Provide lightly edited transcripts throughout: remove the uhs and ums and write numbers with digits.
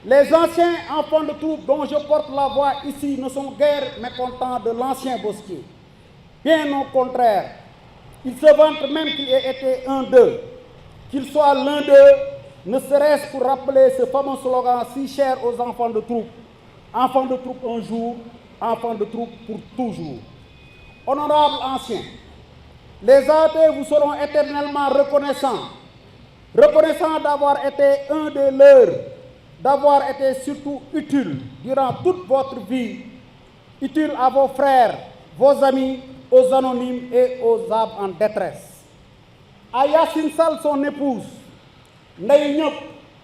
Les anciens enfants de troupe dont je porte la voix ici ne sont guère mécontents de l'ancien Bosquier. Bien au contraire, ils se vantent même qu'il ait été un d'eux, qu'il soit l'un d'eux, ne serait-ce pour rappeler ce fameux slogan si cher aux enfants de troupe. Enfants de troupe un jour, enfants de troupe pour toujours. Honorables anciens, les athées vous seront éternellement reconnaissants. Reconnaissants d'avoir été un des leurs, d'avoir été surtout utile durant toute votre vie, utile à vos frères, vos amis, aux anonymes et aux âmes en détresse. À Yacine Sall, son épouse, Ndeye Nyop,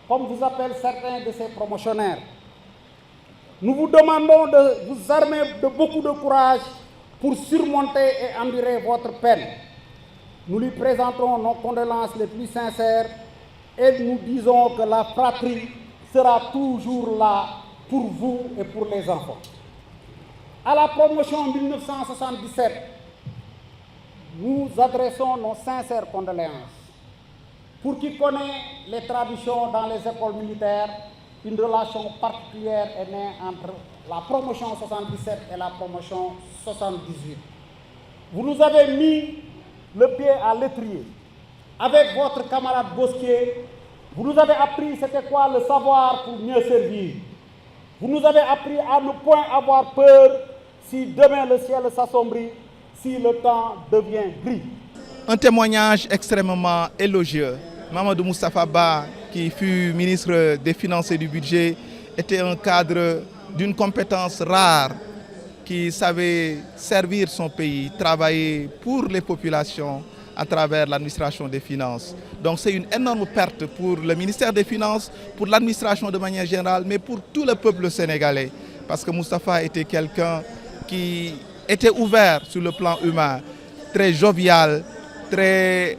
comme vous appellent certains de ses promotionnaires, nous vous demandons de vous armer de beaucoup de courage pour surmonter et endurer votre peine. Nous lui présenterons nos condoléances les plus sincères et nous disons que la fratrie sera toujours là pour vous et pour les enfants. À la promotion 1977, nous adressons nos sincères condoléances. Pour qui connaît les traditions dans les écoles militaires, une relation particulière est née entre la promotion 77 et la promotion 78. Vous nous avez mis le pied à l'étrier. Avec votre camarade Bosquier, vous nous avez appris c'était quoi le savoir pour mieux servir. Vous nous avez appris à ne point avoir peur si demain le ciel s'assombrit, si le temps devient gris. Un témoignage extrêmement élogieux. Mamadou Moustapha Ba, qui fut ministre des Finances et du Budget, était un cadre d'une compétence rare, qui savait servir son pays, travailler pour les populations à travers l'administration des finances. Donc c'est une énorme perte pour le ministère des Finances, pour l'administration de manière générale, mais pour tout le peuple sénégalais. Parce que Moustapha était quelqu'un qui était ouvert sur le plan humain, très jovial, très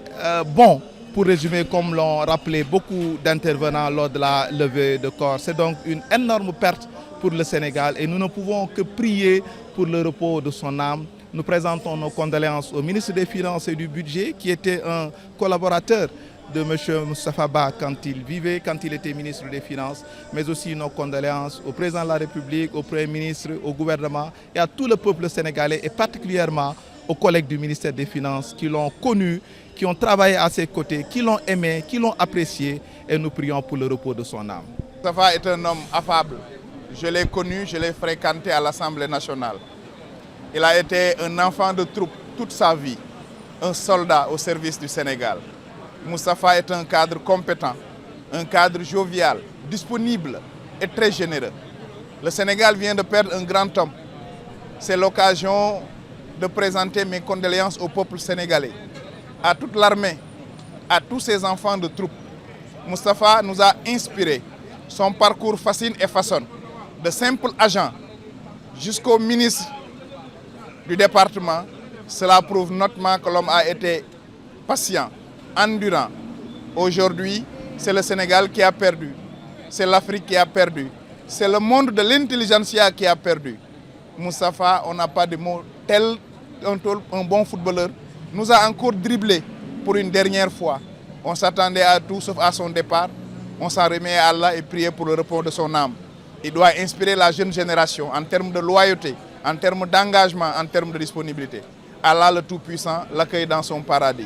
bon, pour résumer, comme l'ont rappelé beaucoup d'intervenants lors de la levée de corps. C'est donc une énorme perte pour le Sénégal et nous ne pouvons que prier pour le repos de son âme. Nous présentons nos condoléances au ministre des Finances et du Budget, qui était un collaborateur de M. Moustapha Ba quand il vivait, quand il était ministre des Finances, mais aussi nos condoléances au président de la République, au Premier ministre, au gouvernement et à tout le peuple sénégalais et particulièrement aux collègues du ministère des Finances qui l'ont connu, qui ont travaillé à ses côtés, qui l'ont aimé, qui l'ont apprécié et nous prions pour le repos de son âme. Moustapha est un homme affable. Je l'ai connu, je l'ai fréquenté à l'Assemblée nationale. Il a été un enfant de troupe toute sa vie, un soldat au service du Sénégal. Moustapha est un cadre compétent, un cadre jovial, disponible et très généreux. Le Sénégal vient de perdre un grand homme. C'est l'occasion de présenter mes condoléances au peuple sénégalais, à toute l'armée, à tous ces enfants de troupe. Moustapha nous a inspiré. Son parcours fascine et façonne. De simples agents jusqu'au ministre du département, cela prouve notamment que l'homme a été patient, endurant. Aujourd'hui, c'est le Sénégal qui a perdu, c'est l'Afrique qui a perdu, c'est le monde de l'intelligentsia qui a perdu. Moustapha, on n'a pas de mots, tel un bon footballeur, nous a encore dribblé pour une dernière fois. On s'attendait à tout sauf à son départ. On s'en remet à Allah et prier pour le repos de son âme. Il doit inspirer la jeune génération en termes de loyauté, en termes d'engagement, en termes de disponibilité. Allah le Tout-Puissant l'accueille dans son paradis.